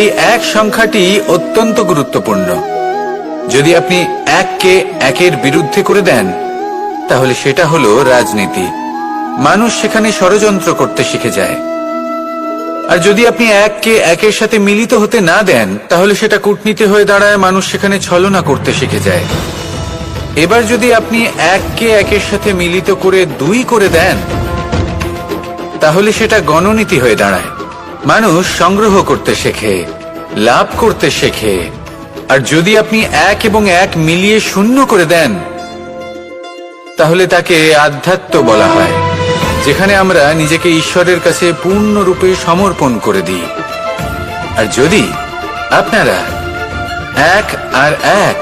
এই এক সংখ্যাটি অত্যন্ত গুরুত্বপূর্ণ। যদি আপনি এককে একের বিরুদ্ধে করে দেন, তাহলে সেটা হলো রাজনীতি। মানুষ সেখানে ষড়যন্ত্র করতে শিখে যায়। আর যদি আপনি এককে একের সাথে মিলিত হতে না দেন, তাহলে সেটা কূটনীতি হয়ে দাঁড়ায়, মানুষ সেখানে ছলনা করতে শিখে যায়। এবার যদি আপনি এককে একের সাথে মিলিত করে দুই করে দেন, তাহলে সেটা গণনীতি হয়ে দাঁড়ায়। মানুষ সংগ্রহ করতে শেখে, লাভ করতে শেখে। আর যদি আপনি এক এবং এক মিলিয়ে শূন্য করে দেন, তাহলে তাকে আধ্যাত্ম বলা হয়, যেখানে আমরা নিজেকে ঈশ্বরের কাছে পূর্ণরূপে সমর্পণ করে দিই। আর যদি আপনারা এক আর এক,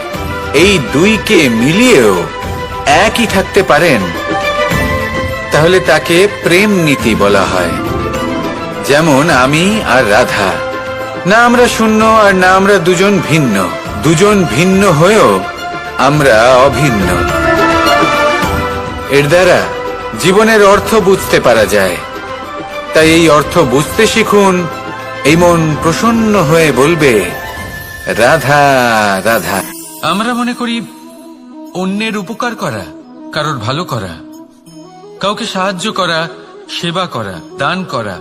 এই দুইকে মিলিয়েও একই থাকতে পারেন, তাহলে তাকে প্রেম নীতি বলা হয়। যেমন আমি আর রাধা, না আমরা শূন্য আর না আমরা দুজন ভিন্ন, দুজন ভিন্ন হয়েও আমরা অভিন্ন। এর দ্বারা জীবনের অর্থ বুঝতে পারা যায়। তাই এই অর্থ বুঝতে শিখুন। এই মন প্রসন্ন হয়ে বলবে রাধা রাধা। আমরা মনে করি অন্যের উপকার করা, কারোর ভালো করা, কাউকে সাহায্য করা, সেবা করা, দান করা,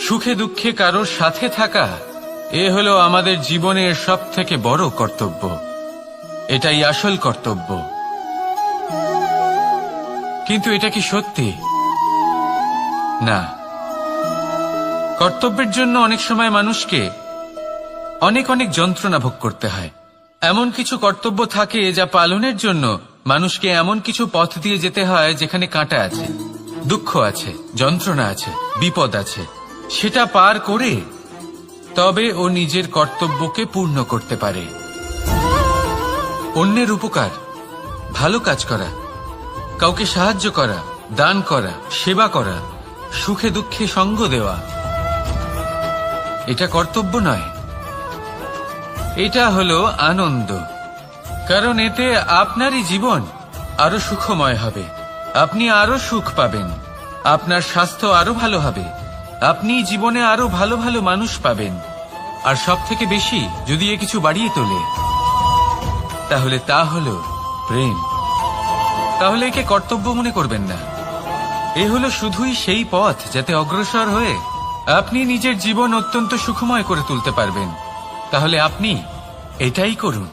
সুখে দুঃখে কারোর সাথে থাকা, এ হলো আমাদের জীবনের সবথেকে বড় কর্তব্য। এটাই আসল কর্তব্য। কিন্তু এটা কি সত্যি? না। কর্তব্যের জন্য অনেক সময় মানুষকে অনেক অনেক যন্ত্রণা ভোগ করতে হয়। এমন কিছু কর্তব্য থাকে যা পালনের জন্য মানুষকে এমন কিছু পথ দিয়ে যেতে হয় যেখানে কাঁটা আছে, দুঃখ আছে, যন্ত্রণা আছে, বিপদ আছে। সেটা পার করে তবে ও নিজের কর্তব্যকে পূর্ণ করতে পারে। অন্যের উপকার, ভালো কাজ করা, কাউকে সাহায্য করা, দান করা, সেবা করা, সুখে দুঃখে সঙ্গ দেওয়া, এটা কর্তব্য নয়, এটা হলো আনন্দ। কারণ এতে আপনারই জীবন আরো সুখময় হবে, আপনি আরো সুখ পাবেন, আপনার স্বাস্থ্য আরো ভালো হবে, আপনি জীবনে আরো ভালো ভালো মানুষ পাবেন। আর সব থেকে বেশি যদি এ কিছু বাড়িয়ে তোলে, তাহলে তা হলো প্রেম। তাহলে একে কর্তব্য মনে করবেন না। এ হলো শুধুই সেই পথ যাতে অগ্রসর হয়ে আপনি নিজের জীবন অত্যন্ত সুখময় করে তুলতে পারবেন। তাহলে আপনি এটাই করুন,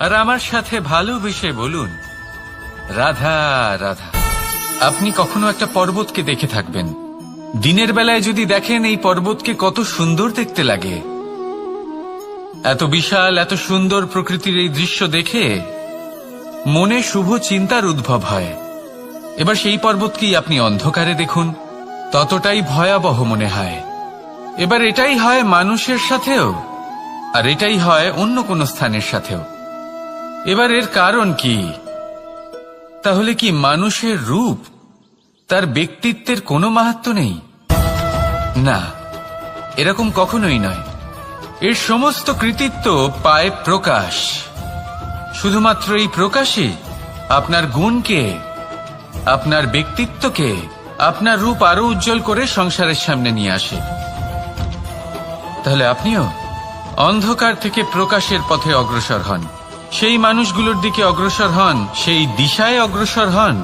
আর আমার সাথে ভালোবেসে বলুন রাধা রাধা। আপনি কখনো একটা পর্বতকে দেখে থাকবেন। দিনের বেলায় যদি দেখেন এই পর্বতকে কত সুন্দর দেখতে লাগে, এত বিশাল এত সুন্দর প্রকৃতির এই দৃশ্য দেখে মনে শুভ চিন্তার উদ্ভব হয়। এবার সেই পর্বতকেই আপনি অন্ধকারে দেখুন, ততটাই ভয়াবহ মনে হয়। এবার এটাই হয় মানুষের সাথেও, আর এটাই হয় অন্য কোনো স্থানের সাথেও। এবার এর কারণ কি? তাহলে কি মানুষের রূপ, তার ব্যক্তিত্বের কোনো মাহাত্ম্য নেই? না, এরকম কখনোই নয়। এর সমস্ত কৃতিত্ব পায় প্রকাশ। শুধুমাত্র এই প্রকাশই আপনার গুণকে, আপনার ব্যক্তিত্বকে, আপনার রূপ আরো উজ্জ্বল করে সংসারের সামনে নিয়ে আসে। তাহলে আপনিও অন্ধকার থেকে প্রকাশের পথে অগ্রসর হন, সেই মানুষগুলোর দিকে অগ্রসর হন, সেই দিশায় অগ্রসর হন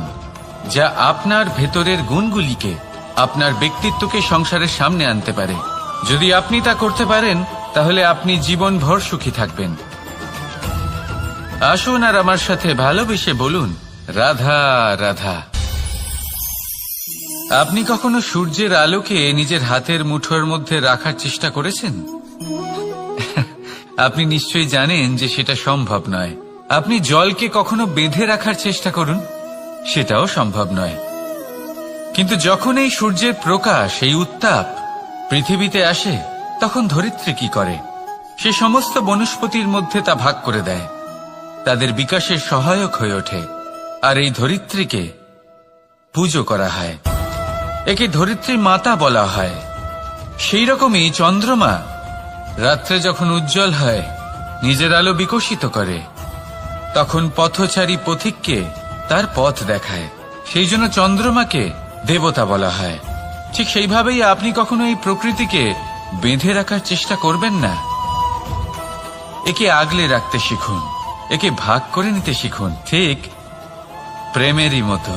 যা আপনার ভেতরের গুণগুলিকে, আপনার ব্যক্তিত্বকে সংসারের সামনে আনতে পারে। যদি আপনি তা করতে পারেন তাহলে আপনি জীবনভর সুখী থাকবেন। আসুন আর আমার সাথে ভালোবেসে বলুন, রাধা রাধা। আপনি কখনো সূর্যের আলোকে নিজের হাতের মুঠোর মধ্যে রাখার চেষ্টা করেছেন? আপনি নিশ্চয়ই জানেন যে সেটা সম্ভব নয়। আপনি জলকে কখনো বেঁধে রাখার চেষ্টা করুন, সেটাও সম্ভব নয়। কিন্তু যখন এই সূর্যের প্রকাশ, এই উত্তাপ পৃথিবীতে আসে, তখন ধরিত্রী কি করে? সে সমস্ত বনস্পতির মধ্যে তা ভাগ করে দেয়, তাদের বিকাশের সহায়ক হয়ে ওঠে। আর এই ধরিত্রীকে পুজো করা হয়, একে ধরিত্রী মাতা বলা হয়। সেই রকমই চন্দ্রমা রাত্রে যখন উজ্জ্বল হয়, নিজের আলো বিকশিত করে, তখন পথচারী পথিককে তার পথ দেখায়। সেই জন্য চন্দ্রমাকে দেবতা বলা হয়। ঠিক সেইভাবেই আপনি কখনো এই প্রকৃতিকে বেঁধে রাখার চেষ্টা করবেন না। একে আগলে রাখতে শিখুন, একে ভাগ করে নিতে শিখুন, ঠিক প্রেমেরই মতো।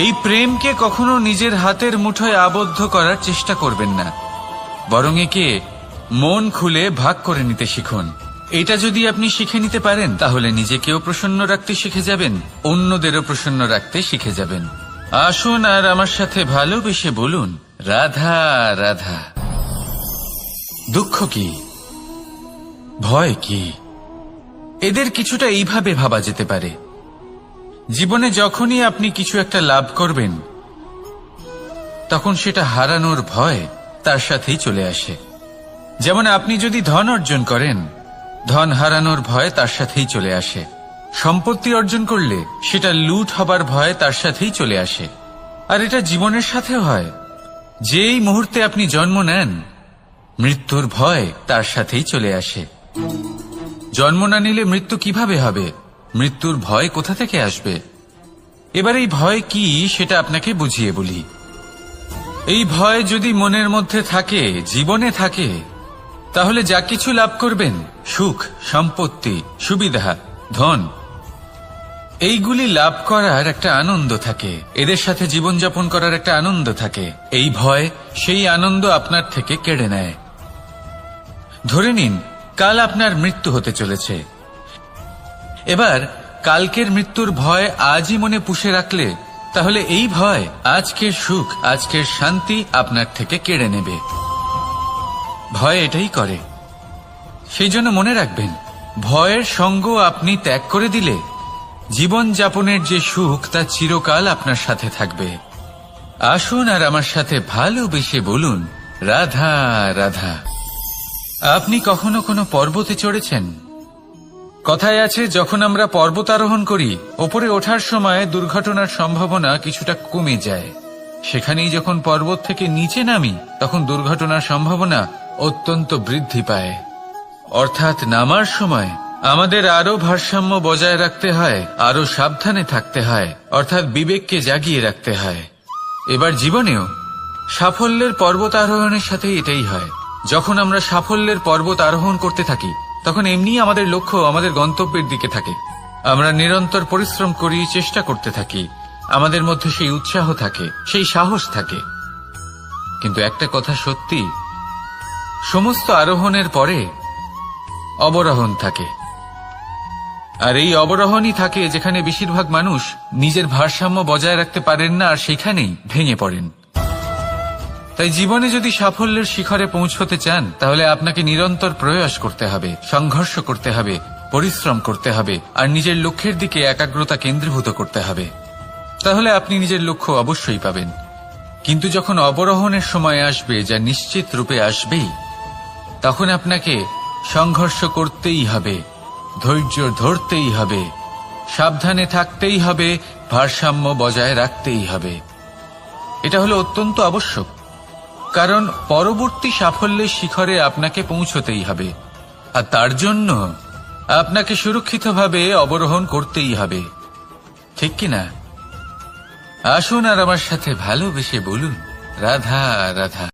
এই প্রেমকে কখনো নিজের হাতের মুঠোয় আবদ্ধ করার চেষ্টা করবেন না, বরং একে মন খুলে ভাগ করে নিতে শিখুন। এটা যদি আপনি শিখে নিতে পারেন তাহলে নিজেকেও প্রসন্ন রাখতে শিখে যাবেন, অন্যদেরও প্রসন্ন রাখতে শিখে যাবেন। আসুন আর আমার সাথে ভালোবেসে বলুন, রাধা রাধা। দুঃখ কি, ভয় কি, এদের কিছুটা এইভাবে ভাবা যেতে পারে। জীবনে যখনই আপনি কিছু একটা লাভ করবেন, তখন সেটা হারানোর ভয় তার সাথেই চলে আসে। যেমন আপনি যদি ধন অর্জন করেন, ধন হারানোর ভয় তার সাথেই চলে আসে। সম্পত্তি অর্জন করলে সেটা লুট হবার ভয় তার সাথেই চলে আসে। আর এটা জীবনের সাথেও হয়। যেই মুহূর্তে আপনি জন্ম নেন, মৃত্যুর ভয় তার সাথেই চলে আসে। জন্ম না নিলে মৃত্যু কিভাবে হবে? মৃত্যুর ভয় কোথা থেকে আসবে? এবার এই ভয় কি সেটা আপনাকে বুঝিয়ে বলি। এই ভয় যদি মনের মধ্যে থাকে, জীবনে থাকে, তাহলে যা কিছু লাভ করবেন, সুখ, সম্পত্তি, সুবিধা, ধন, এইগুলি লাভ করার একটা আনন্দ থাকে, এদের সাথে জীবনযাপন করার একটা আনন্দ থাকে। এই ভয় সেই আনন্দ আপনার থেকে কেড়ে নেয়। ধরে নিন কাল আপনার মৃত্যু হতে চলেছে। এবার কালকের মৃত্যুর ভয় আজই মনে পুষে রাখলে, তাহলে এই ভয় আজকের সুখ, আজকের শান্তি আপনার থেকে কেড়ে নেবে। ভয় এটাই করে। সেই জন্য মনে রাখবেন, ভয়ের সঙ্গ আপনি ত্যাগ করে দিলে জীবন যাপনের যে সুখ তা চিরকাল আপনার সাথে থাকবে। আসুন আর আমার সাথে ভালোবেসে বলুন, রাধা রাধা। আপনি কখনো কোনো পর্বতে চড়েছেন? কথায় আছে, যখন আমরা পর্বতারোহণ করি, ওপরে ওঠার সময় দুর্ঘটনার সম্ভাবনা কিছুটা কমে যায়। সেখানেই যখন পর্বত থেকে নিচে নামি, তখন দুর্ঘটনার সম্ভাবনা অত্যন্ত বৃদ্ধি পায়। অর্থাৎ নামার সময় আমাদের আরো ভারসাম্য বজায় রাখতে হয়, আরো সাবধানে থাকতে হয়, অর্থাৎ বিবেককে জাগিয়ে রাখতে হয়। এবার জীবনেও সাফল্যের পর্বত আরোহণের সাথে এটাই হয়। যখন আমরা সাফল্যের পর্বত আরোহণ করতে থাকি, তখন এমনি আমাদের লক্ষ্য আমাদের গন্তব্যের দিকে থাকে। আমরা নিরন্তর পরিশ্রম করি, চেষ্টা করতে থাকি, আমাদের মধ্যে সেই উৎসাহ থাকে, সেই সাহস থাকে। কিন্তু একটা কথা সত্যি, সমস্ত আরোহণের পরে অবরোহণ থাকে। আর এই অবরোহণই থাকে যেখানে বেশিরভাগ মানুষ নিজের ভারসাম্য বজায় রাখতে পারেন না, আর সেখানেই ভেঙে পড়েন। তাই জীবনে যদি সাফল্যের শিখরে পৌঁছতে চান তাহলে আপনাকে নিরন্তর প্রয়াস করতে হবে, সংঘর্ষ করতে হবে, পরিশ্রম করতে হবে আর নিজের লক্ষ্যের দিকে একাগ্রতা কেন্দ্রীভূত করতে হবে। তাহলে আপনি নিজের লক্ষ্য অবশ্যই পাবেন। কিন্তু যখন অবরোহণের সময় আসবে, যা নিশ্চিত রূপে আসবেই, তখন আপনাকে সংঘর্ষ করতেই হবে, ধৈর্য ধরতেই হবে, সাবধানে থাকতেই হবে, ভারসাম্য বজায় রাখতেই হবে। এটা হলো অত্যন্ত আবশ্যক, কারণ পরবর্তী সাফল্যের শিখরে আপনাকে পৌঁছতেই হবে, আর তার জন্য আপনাকে সুরক্ষিতভাবে অবরোহণ করতেই হবে, ঠিক কিনা? আসুন আর আমার সাথে ভালোবেসে বলুন, রাধা রাধা।